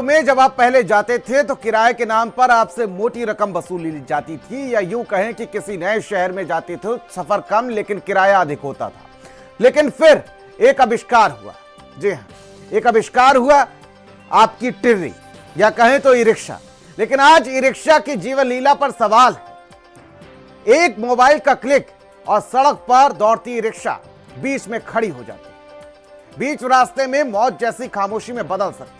में जब आप पहले जाते थे तो किराए के नाम पर आपसे मोटी रकम वसूली जाती थी, या यूं कहें कि किसी नए शहर में जाते थे सफर कम लेकिन किराया अधिक होता था। लेकिन फिर एक आविष्कार हुआ, जी हाँ, एक आविष्कार हुआ, आपकी टिर्री या कहें तो ई रिक्शा। लेकिन आज ई रिक्शा की जीवन लीला पर सवाल है। एक मोबाइल का क्लिक और सड़क पर दौड़ती ई रिक्शा बीच में खड़ी हो जाती है, बीच रास्ते में मौत जैसी खामोशी में बदल सकती है।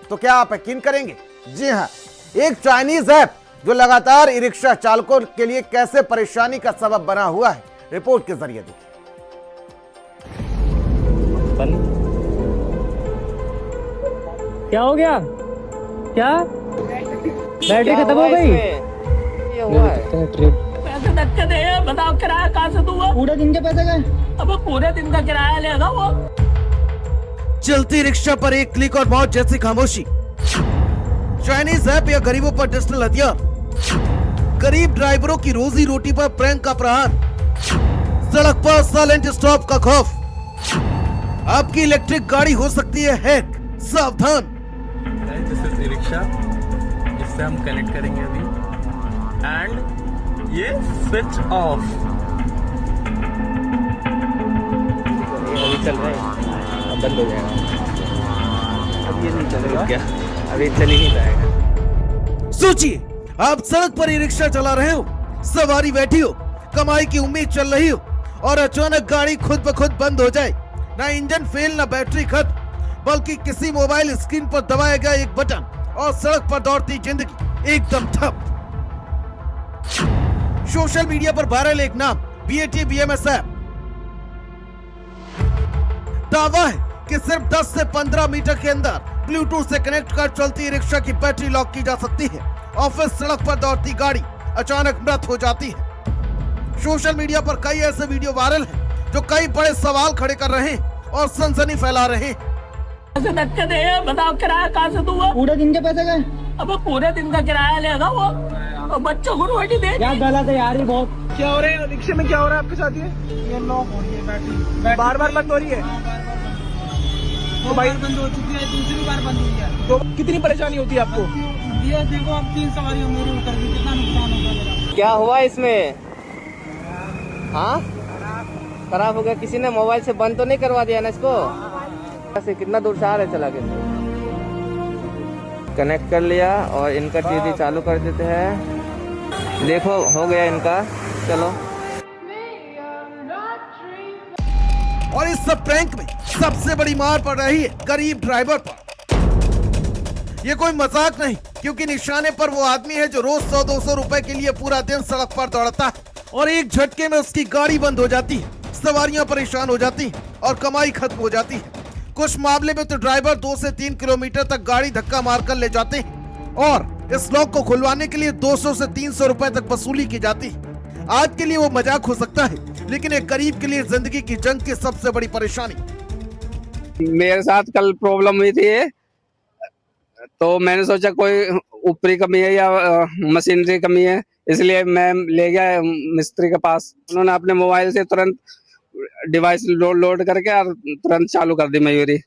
तो क्या आप यकीन करेंगे? जी हां, एक चाइनीज ऐप जो लगातार ई रिक्शा चालकों के लिए कैसे परेशानी का सबब बना हुआ है, रिपोर्ट के जरिए देखिए। क्या हो गया? क्या बैटरी खत्म हो गई? ये हुआ है। पैसे धक्के दे, बताओ किराया कहाँ से दूंगा? पूरे दिन के पैसे गए। अब पूरे दिन का किराया लेगा वो। चलती रिक्शा पर एक क्लिक और मौत जैसी खामोशी। चाइनीज ऐप या गरीबों पर डिजिटल हथियार, गरीब ड्राइवरों की रोजी रोटी पर प्रैंक का प्रहार, सड़क पर साइलेंट स्टॉप का खौफ। आपकी इलेक्ट्रिक गाड़ी हो सकती है हैक, सावधान। जैसे रिक्शा, इससे हम कनेक्ट करेंगे अभी, एंड ये स्विच ऑफ। अभी चल रहा है, अब बंद हो जाएगा। अब ये नहीं चलेगा क्या? अभी चल ही नहीं पाएगा। सोचिए, आप सड़क पर ई रिक्शा चला रहे हो, सवारी बैठी हो, कमाई की उम्मीद चल रही हो और अचानक गाड़ी खुद ब खुद बंद हो जाए। ना इंजन फेल, ना बैटरी खत्म, बल्कि किसी मोबाइल स्क्रीन पर दबाया गया एक बटन और सड़क पर दौड़ती जिंदगी एकदम ठप। सोशल मीडिया पर वायरल एक नाम, BAT BMS ऐप। दावा है कि सिर्फ 10 से 15 मीटर के अंदर ब्लूटूथ से कनेक्ट कर चलती रिक्शा की बैटरी लॉक की जा सकती है और फिर सड़क पर दौड़ती गाड़ी अचानक मृत हो जाती है। सोशल मीडिया पर कई ऐसे वीडियो वायरल हैं जो कई बड़े सवाल खड़े कर रहे हैं और सनसनी फैला रहे हैं। पैसे धक्के दे, बताओ किराया कहाँ से दूंगा? पूरे दिन के पैसे गए। अब पूरे दिन का किराया लेगा वो, और बच्चों को रोटी दे। क्या गलत है यार, ये बहुत। क्या हो रहा है रिक्शे में? क्या हो रहा है आपके साथ? ये लॉक हो रही है बैटरी, बार बार बंद हो रही है। तो भाई बंद हो चुकी है, दूसरी बार बंद हुई है। तो कितनी परेशानी होती है आपको? ये देखो, अब 3 सवारियों मेरी उतर गई, कितना नुकसान होगा मेरा। क्या हुआ इसमें? हाँ, खराब हो गया। किसी ने मोबाइल से बंद तो नहीं करवा दिया ना इसको? से कितना दूर से आ रहे, चला के कनेक्ट कर लिया और इनका टीवी चालू कर देते हैं। देखो हो गया इनका, चलो। और इस सब प्रैंक में सबसे बड़ी मार पड़ रही है गरीब ड्राइवर पर। ये कोई मजाक नहीं, क्योंकि निशाने पर वो आदमी है जो रोज 100-200 रुपए के लिए पूरा दिन सड़क पर दौड़ता है और एक झटके में उसकी गाड़ी बंद हो जाती है, सवारियां परेशान हो जाती हैं और कमाई खत्म हो जाती है। कुछ मामले में तो ड्राइवर 2 से 3 किलोमीटर तक गाड़ी धक्का मारकर ले जाते हैं और इस लॉक को खुलवाने के लिए 200 से 300 रुपए तक वसूली की जाती है। आज के लिए वो मजाक हो सकता है, लेकिन एक गरीब के लिए जिंदगी की जंग की सबसे बड़ी परेशानी। मेरे साथ कल प्रॉब्लम हुई थी, तो मैंने सोचा कोई ऊपरी कमी है या मशीनरी कमी है, इसलिए मैं ले गया मिस्त्री के पास। उन्होंने अपने मोबाइल से तुरंत डिवाइस लोड करके और तुरंत चालू कर दी मयूरी।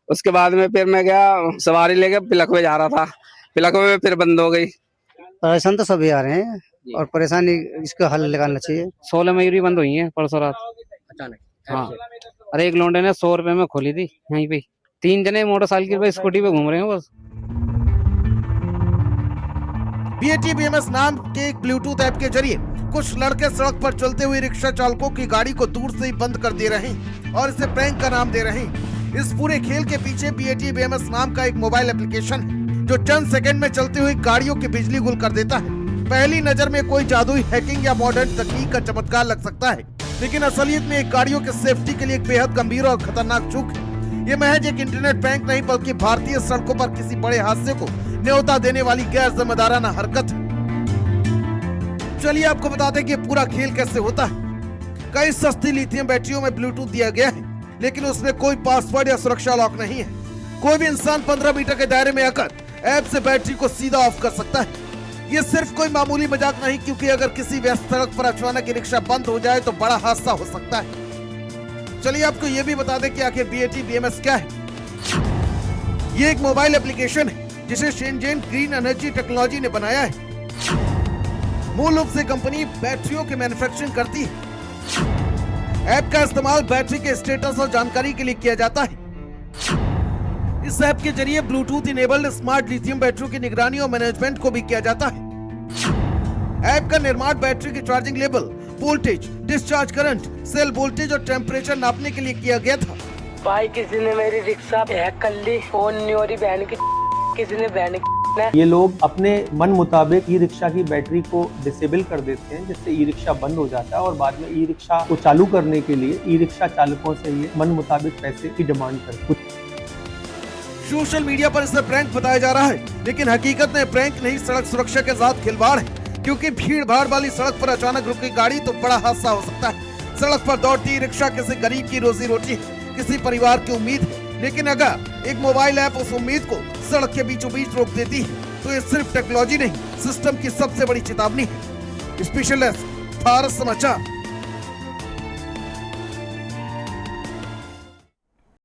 उसके बाद में फिर मैं गया, सवारी लेके पिलखवे जा रहा था, पिलखवे में फिर बंद हो गई। परेशान तो सभी आ रहे हैं और परेशानी इसका हल निकालना चाहिए। 16 मयूरी बंद हुई है परसों रात अचानक। हाँ, अरे एक लोंडे ने 100 रुपए में खोली थी यहीं पे। 3 जने मोटरसाइकिल पे स्कूटी पे घूम रहे हैं बस। BAT BMS नाम के एक ब्लूटूथ ऐप के जरिए कुछ लड़के सड़क पर चलते हुए रिक्शा चालकों की गाड़ी को दूर से ही बंद कर दे रहे हैं और इसे प्रैंक का नाम दे रहे हैं। इस पूरे खेल के पीछे BAT BMS नाम का एक मोबाइल एप्लीकेशन है जो चंद सेकंड में चलती हुई गाड़ियों की बिजली गुल कर देता है। पहली नजर में कोई जादुई हैकिंग या मॉडर्न तकनीक का चमत्कार लग सकता है, लेकिन असलियत में एक गाड़ियों के सेफ्टी के लिए एक बेहद गंभीर और खतरनाक चूक है। ये महज एक इंटरनेट प्रैंक नहीं, बल्कि भारतीय सड़कों पर किसी बड़े हादसे को न्योता देने वाली गैर जिम्मेदाराना हरकत है। चलिए आपको बता दें कि पूरा खेल कैसे होता है। कई सस्ती लिथियम बैटरियों में ब्लूटूथ दिया गया है, लेकिन उसमें कोई पासवर्ड या सुरक्षा लॉक नहीं है। कोई भी इंसान 15 मीटर के दायरे में आकर ऐप से बैटरी को सीधा ऑफ कर सकता है। ये सिर्फ कोई मामूली मजाक नहीं, क्योंकि अगर किसी व्यस्त सड़क पर अचानक रिक्शा बंद हो जाए तो बड़ा हादसा हो सकता है। चलिए आपको ये भी बता दें कि आखिर BAT BMS क्या है। ये एक मोबाइल एप्लीकेशन है जिसे शेनजेन ग्रीन एनर्जी टेक्नोलॉजी ने बनाया है। मूल रूप से कंपनी बैटरियों की मैन्युफैक्चरिंग करती है। ऐप का इस्तेमाल बैटरी के स्टेटस और जानकारी के लिए किया जाता है। इस ऐप के जरिए ब्लूटूथ इनेबल्ड स्मार्ट लिथियम बैटरियों की निगरानी और मैनेजमेंट को भी किया जाता है। ऐप का निर्माण बैटरी की charging level, voltage, discharge current, cell voltage और टेम्परेचर नापने के लिए किया गया था। भाई किसी ने मेरी रिक्शा हैक कर ली, फोन नहीं हो रही बहन की, किसी ने बहन की। ये लोग अपने मन मुताबिक ई रिक्शा की बैटरी को डिसेबल कर देते हैं, जिससे ई रिक्शा बंद हो जाता है और बाद में ई रिक्शा को चालू करने के लिए ई रिक्शा चालकों से ये मन मुताबिक पैसे की डिमांड करते हैं। सोशल मीडिया पर इसे प्रैंक बताया जा रहा है, लेकिन हकीकत में प्रैंक नहीं, सड़क सुरक्षा के साथ खिलवाड़ है। क्योंकि भीड़ भाड़ वाली सड़क पर अचानक रुकी गाड़ी तो बड़ा हादसा हो सकता है। सड़क पर दौड़ती रिक्शा किसी गरीब की रोजी रोटी है, किसी परिवार की उम्मीद है। लेकिन अगर एक मोबाइल ऐप उस उम्मीद को सड़क के बीचों बीच रोक देती है तो ये सिर्फ टेक्नोलॉजी नहीं, सिस्टम की सबसे बड़ी चेतावनी है। स्पेशल डेस्क, भारत समाचार।